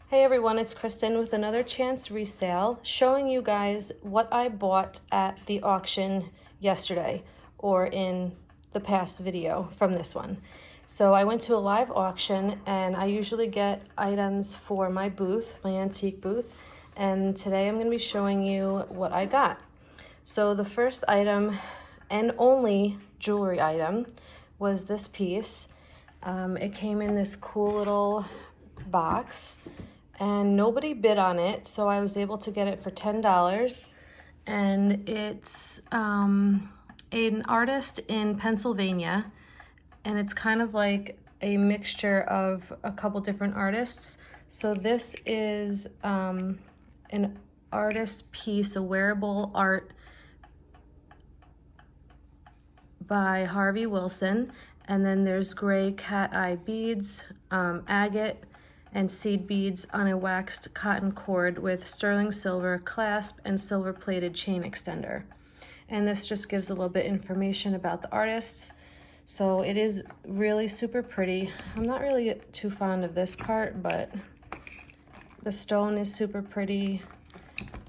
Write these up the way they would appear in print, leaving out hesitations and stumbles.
Hey everyone, it's Kristen with another chance resale, showing you guys what I bought at the auction yesterday, or in the past video from this one. So I went to a live auction, and I usually get items for my booth, my antique booth, and today I'm going to be showing you what I got. So the first item, and only jewelry item, was this piece. It came in this cool little box, and nobody bid on it, so I was able to get it for $10. And it's an artist in Pennsylvania, and it's kind of like a mixture of a couple different artists. So this is an artist piece, a wearable art by Harvey Wilson, and then there's gray cat eye beads, agate, and seed beads on a waxed cotton cord with sterling silver clasp and silver plated chain extender. And this just gives a little bit information about the artists. So it is really super pretty. I'm not really too fond of this part, but the stone is super pretty.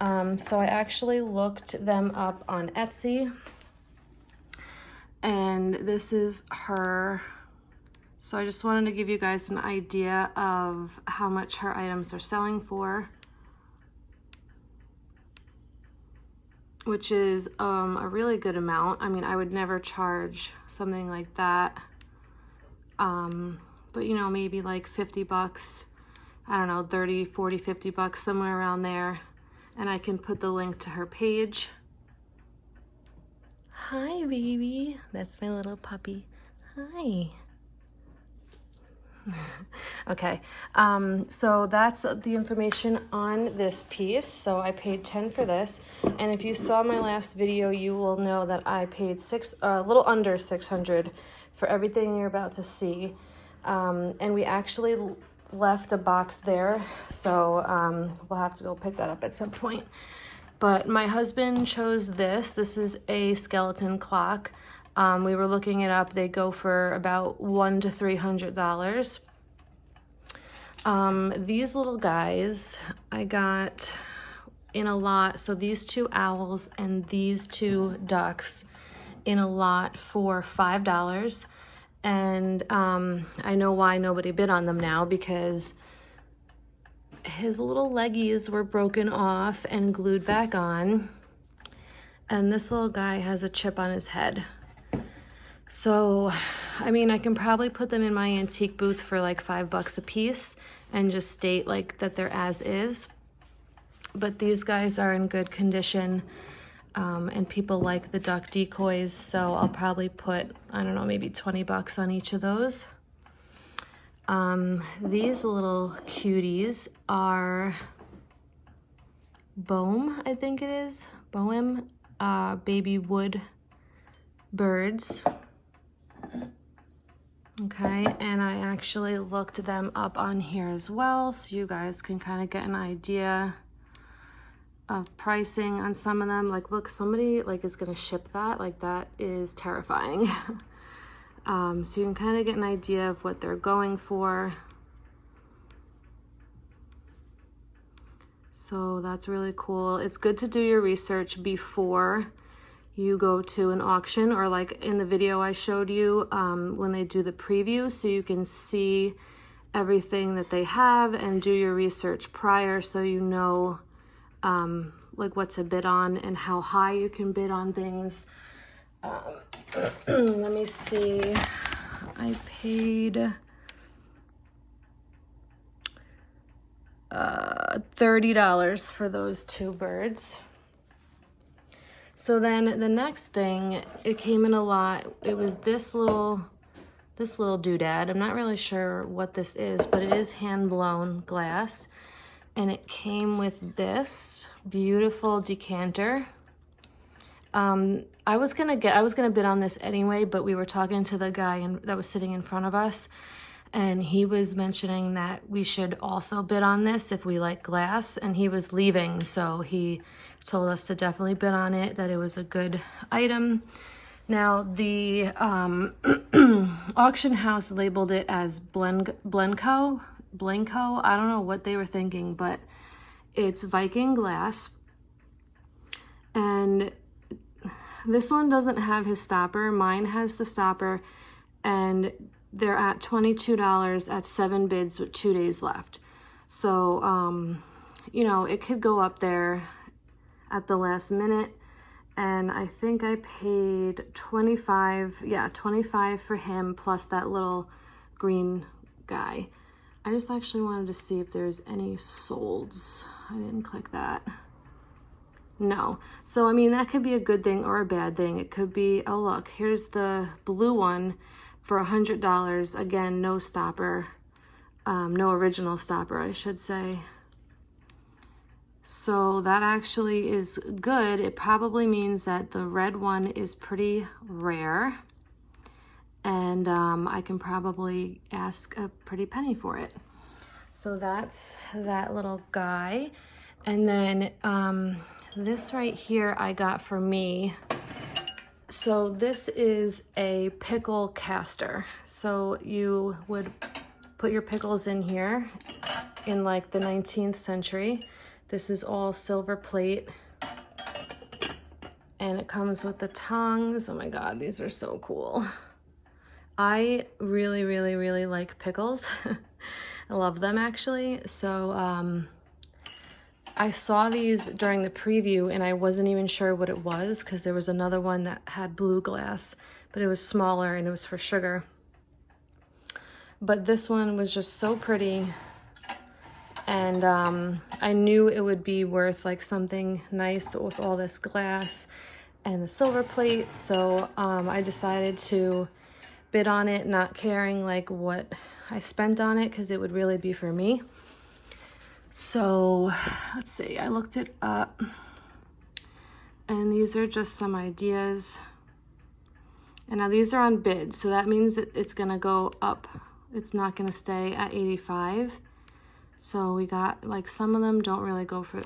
So I actually looked them up on Etsy, and this is her. So I just wanted to give you guys an idea of how much her items are selling for, which is a really good amount. I mean, I would never charge something like that, but you know, maybe like 50 bucks, I don't know, 30, 40, 50 bucks, somewhere around there. And I can put the link to her page. Hi, baby. That's my little puppy. Hi. Okay, so that's the information on this piece. So I paid $10 for this, and if you saw my last video, you will know that I paid a little under $600 for everything you're about to see. And we actually left a box there, so we'll have to go pick that up at some point. But my husband chose this. This is a skeleton clock. We were looking it up. They go for about $100 to $300. These little guys I got in a lot. So these two owls and these two ducks in a lot for $5. And I know why nobody bid on them now, because his little leggies were broken off and glued back on. And this little guy has a chip on his head. So, I mean, I can probably put them in my antique booth for like $5 a piece and just state like that they're as is. But these guys are in good condition, and people like the duck decoys, so I'll probably put, I don't know, maybe 20 bucks on each of those. These little cuties are Bohm, I think it is, Bohem, baby wood birds. Okay, and I actually looked them up on here as well, so you guys can kind of get an idea of pricing on some of them. Like, look, somebody like is gonna ship that. Like, that is terrifying. So you can kind of get an idea of what they're going for. So that's really cool. It's good to do your research before you go to an auction, or like in the video I showed you, when they do the preview, so you can see everything that they have and do your research prior, so you know like what to bid on and how high you can bid on things. Let me see, I paid $30 for those two birds. So then the next thing, it came in a lot. It was this little doodad. I'm not really sure what this is, but it is hand blown glass, and it came with this beautiful decanter. I was gonna bid on this anyway, but we were talking to the guy that was sitting in front of us, and he was mentioning that we should also bid on this if we like glass, and he was leaving, so he told us to definitely bid on it, that it was a good item. Now, the auction house labeled it as Blenco, Blanco. I don't know what they were thinking, but it's Viking glass. And this one doesn't have his stopper. Mine has the stopper, and they're at $22 at 7 bids with 2 days left. So, you know, it could go up there at the last minute. And I think I paid 25, yeah, 25 for him plus that little green guy. I just actually wanted to see if there's any solds. I didn't click that. No. So, I mean, that could be a good thing or a bad thing. It could be, oh, look, here's the blue one for $100. Again, no stopper, no original stopper, I should say. So that actually is good. It probably means that the red one is pretty rare, and I can probably ask a pretty penny for it. So that's that little guy. And then this right here I got for me. So this is a pickle caster. So you would put your pickles in here in like the 19th century. This is all silver plate, and it comes with the tongs. Oh my God, these are so cool. I really, really, really like pickles. I love them actually. So I saw these during the preview and I wasn't even sure what it was because there was another one that had blue glass, but it was smaller and it was for sugar. But this one was just so pretty. And I knew it would be worth like something nice with all this glass and the silver plate. So I decided to bid on it, not caring like what I spent on it because it would really be for me. So let's see, I looked it up and these are just some ideas. And now these are on bid, so that means that it's gonna go up. It's not gonna stay at 85. So we got like some of them don't really go for,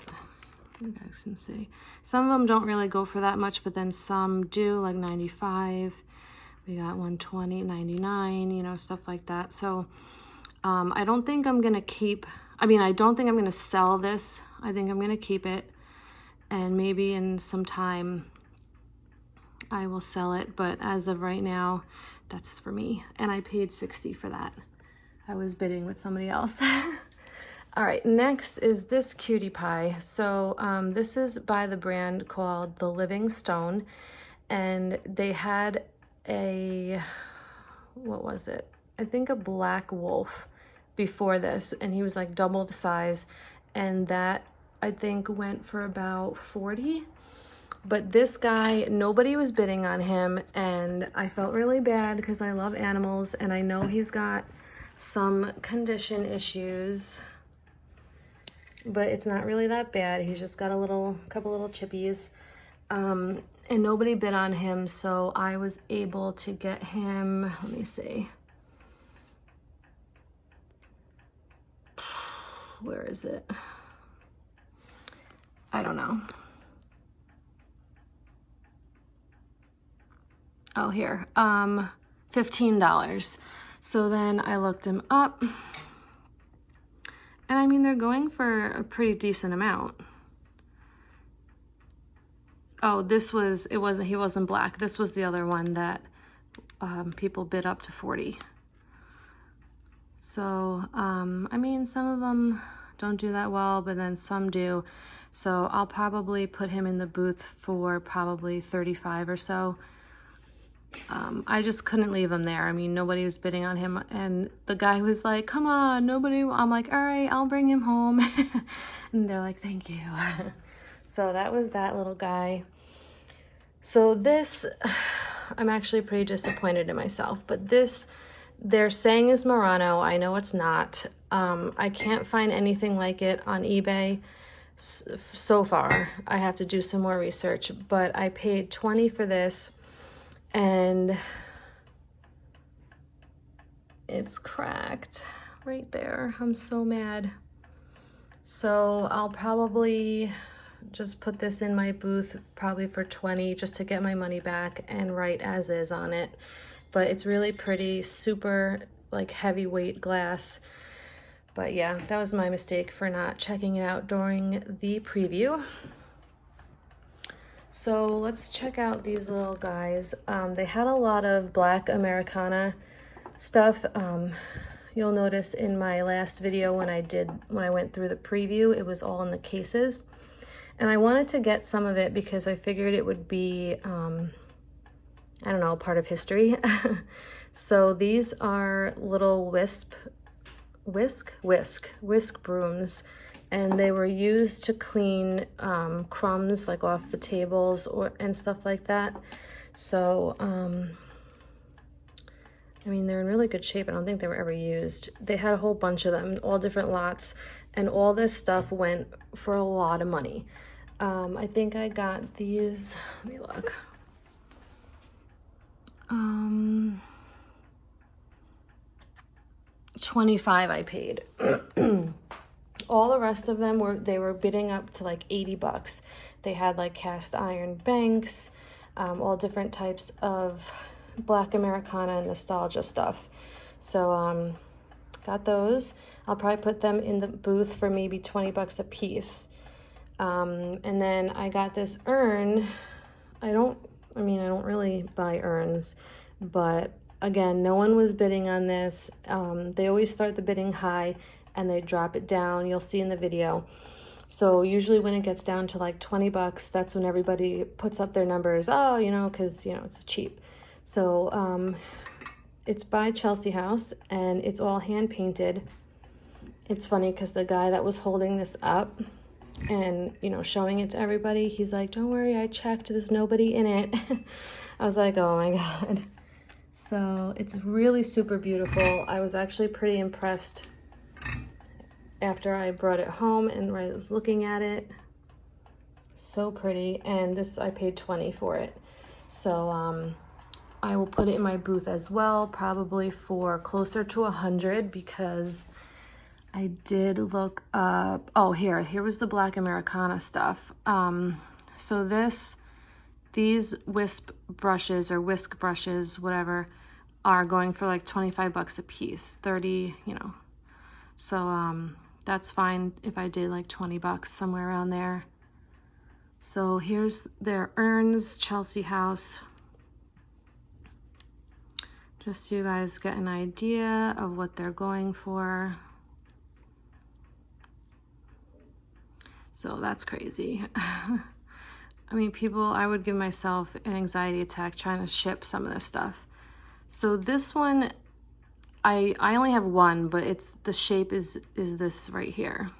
you guys can see, some of them don't really go for that much, but then some do, like 95. We got 120, 99, you know, stuff like that. So I don't think I'm gonna keep, I don't think I'm gonna sell this. I think I'm gonna keep it, and maybe in some time I will sell it, but as of right now, that's for me. And I paid 60 for that. I was bidding with somebody else. All right, next is this cutie pie. So this is by the brand called The Living Stone, and they had a, what was it? I think a black wolf before this, and he was like double the size, and that I think went for about 40. But this guy, nobody was bidding on him, and I felt really bad because I love animals, and I know he's got some condition issues, but it's not really that bad. He's just got a couple little chippies, and nobody bid on him, so I was able to get him, let me see. Where is it? I don't know. Oh, here, $15. So then I looked him up, and I mean, they're going for a pretty decent amount. Oh, he wasn't black. This was the other one that people bid up to 40. So, I mean, some of them don't do that well, but then some do. So I'll probably put him in the booth for probably 35 or so. I just couldn't leave him there. I mean, nobody was bidding on him, and the guy was like, come on, nobody. I'm like, all right, I'll bring him home. And they're like, thank you. So that was that little guy. So this, I'm actually pretty disappointed in myself, but this, they're saying is Murano. I know it's not. I can't find anything like it on eBay so far. I have to do some more research, but I paid 20 for this, and it's cracked right there. I'm so mad. So I'll probably just put this in my booth probably for 20 just to get my money back and write as is on it. But it's really pretty, super like heavyweight glass. But yeah, that was my mistake for not checking it out during the preview. So let's check out these little guys. They had a lot of black Americana stuff. You'll notice in my last video when I went through the preview, it was all in the cases. And I wanted to get some of it because I figured it would be, I don't know, part of history. So these are little whisk brooms, and they were used to clean crumbs like off the tables and stuff like that. So I mean, they're in really good shape. I don't think they were ever used. They had a whole bunch of them, all different lots, and all this stuff went for a lot of money. I think I got these, let me look. $25 I paid. All the rest of them they were bidding up to like $80. They had like cast iron banks, all different types of black Americana and nostalgia stuff. So got those. I'll probably put them in the booth for maybe $20 a piece. And then I got this urn. I don't really buy urns, but again, no one was bidding on this. They always start the bidding high and they drop it down. You'll see in the video. So usually when it gets down to like $20, that's when everybody puts up their numbers. Oh, you know, because, you know, it's cheap. So it's by Chelsea House and it's all hand painted. It's funny because the guy that was holding this up and, you know, showing it to everybody, he's like, don't worry, I checked, there's nobody in it. I was like, oh my God. So it's really super beautiful. I was actually pretty impressed after I brought it home and I was looking at it. So pretty. And this, I paid $20 for it. So I will put it in my booth as well, probably for closer to $100, because I did look up, oh, here was the black Americana stuff. So these whisk brushes, whatever, are going for like $25 a piece, 30, you know. So that's fine if I did like $20, somewhere around there. So here's their urns, Chelsea House. Just so you guys get an idea of what they're going for. So that's crazy. I mean, I would give myself an anxiety attack trying to ship some of this stuff. So this one, I only have one, but the shape is this right here.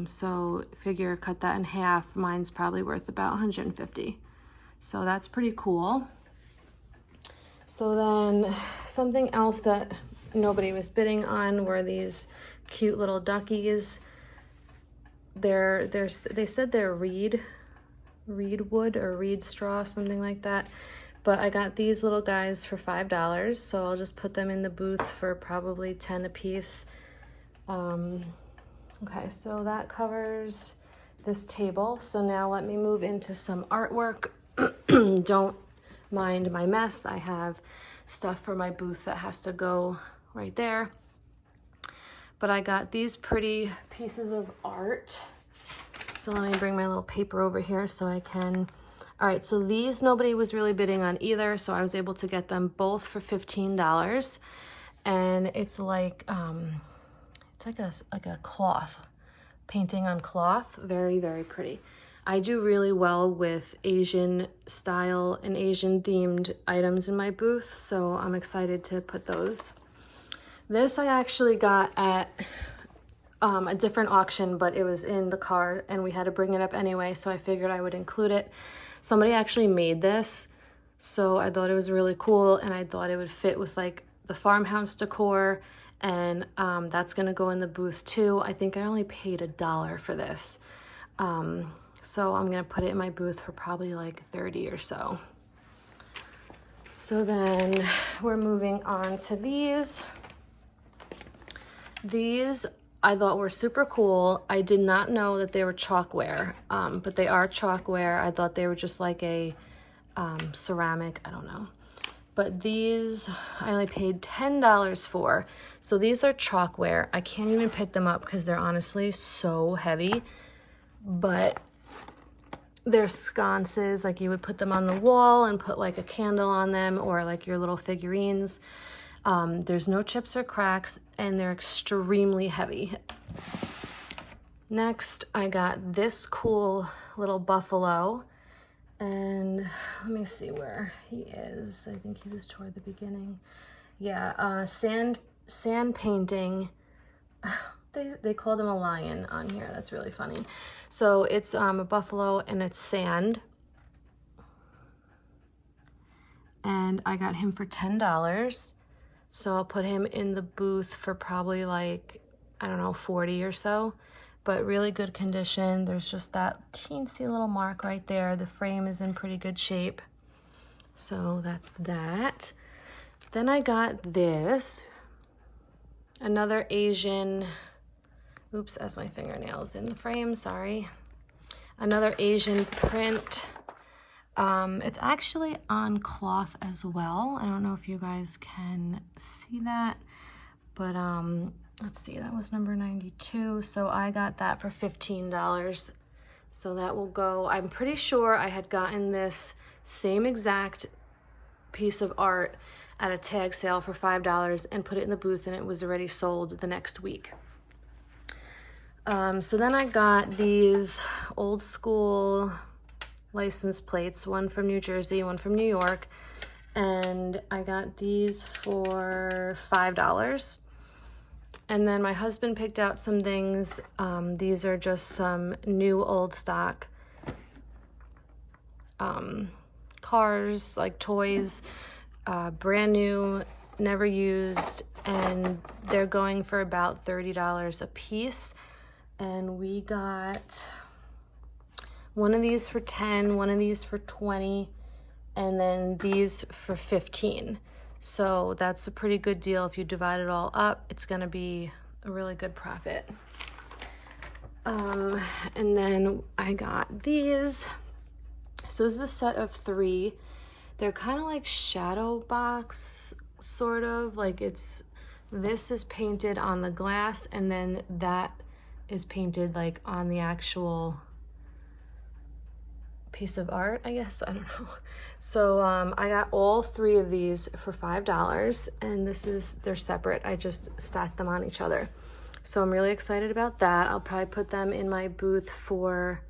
So figure cut that in half. Mine's probably worth about $150. So that's pretty cool. So then something else that nobody was bidding on were these cute little duckies. They said they're reed wood or reed straw, something like that. But I got these little guys for $5, so I'll just put them in the booth for probably 10 a piece. Okay, so that covers this table. So now let me move into some artwork. Don't mind my mess. I have stuff for my booth that has to go right there. But I got these pretty pieces of art. So let me bring my little paper over here so I can. All right, so these nobody was really bidding on either, so I was able to get them both for $15. And it's like a cloth, painting on cloth. Very, very pretty. I do really well with Asian style and Asian themed items in my booth, so I'm excited to put those. This I actually got at a different auction, but it was in the car and we had to bring it up anyway, so I figured I would include it. Somebody actually made this, so I thought it was really cool, and I thought it would fit with like the farmhouse decor, and that's gonna go in the booth too. I think I only paid $1 for this. So I'm gonna put it in my booth for probably like 30 or so. So then we're moving on to these. These I thought were super cool. I did not know that they were chalkware, but they are chalkware. I thought they were just like a ceramic, I don't know. but these I only paid $10 for. So these are chalkware. I can't even pick them up because they're honestly so heavy, but they're sconces. Like you would put them on the wall and put like a candle on them, or like your little figurines. There's no chips or cracks, and they're extremely heavy. Next, I got this cool little buffalo, and let me see where he is. I think he was toward the beginning. Yeah, sand painting. They called him a lion on here. That's really funny. So it's a buffalo and it's sand. And I got him for $10. So I'll put him in the booth for probably like, I don't know, 40 or so. But really good condition. There's just that teensy little mark right there. The frame is in pretty good shape. So that's that. Then I got this. Another Asian, oops, as my fingernail's in the frame, sorry. Another Asian print. It's actually on cloth as well. I don't know if you guys can see that, but let's see, that was number 92. So I got that for $15. So that will go, I'm pretty sure I had gotten this same exact piece of art at a tag sale for $5 and put it in the booth, and it was already sold the next week. So then I got these old school license plates, one from New Jersey, one from New York, and I got these for $5. And then my husband picked out some things. These are just some new old stock cars, like toys, brand new, never used, and they're going for about $30 a piece. And we got one of these for 10, one of these for 20, and then these for 15. So that's a pretty good deal. If you divide it all up, it's gonna be a really good profit. And then I got these. So this is a set of 3. They're kind of like shadow box, sort of. Like this is painted on the glass, and then that is painted like on the actual piece of art, I guess. I don't know. So I got all 3 of these for $5, and they're separate. I just stacked them on each other. So I'm really excited about that. I'll probably put them in my booth for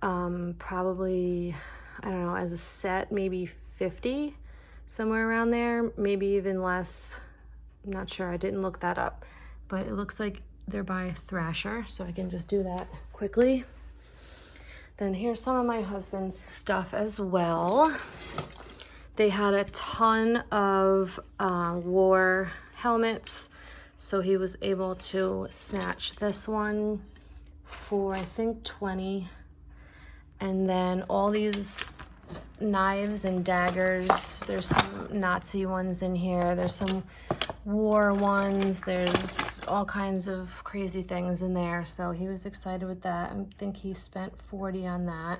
probably, I don't know, as a set, maybe 50, somewhere around there, maybe even less. I'm not sure. I didn't look that up, but it looks like they're by Thrasher, so I can just do that quickly. Then here's some of my husband's stuff as well. They had a ton of war helmets, so he was able to snatch this one for, I think, 20. And then all these knives and daggers. There's some Nazi ones in here. There's some war ones. There's all kinds of crazy things in there. So he was excited with that. I think he spent 40 on that.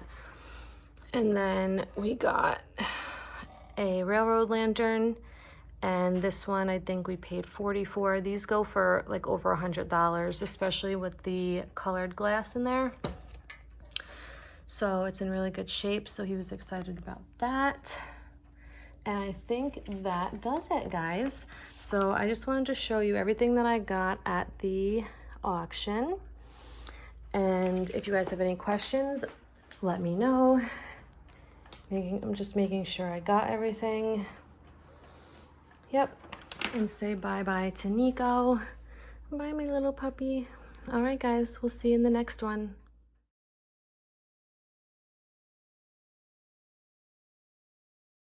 And then we got a railroad lantern. And this one, I think we paid 40 for. These go for like over $100, especially with the colored glass in there. So it's in really good shape, so he was excited about that. And I think that does it, guys. So I just wanted to show you everything that I got at the auction. And if you guys have any questions, let me know. I'm just making sure I got everything. Yep. And say bye-bye to Nico. Bye, my little puppy. All right, guys, we'll see you in the next one.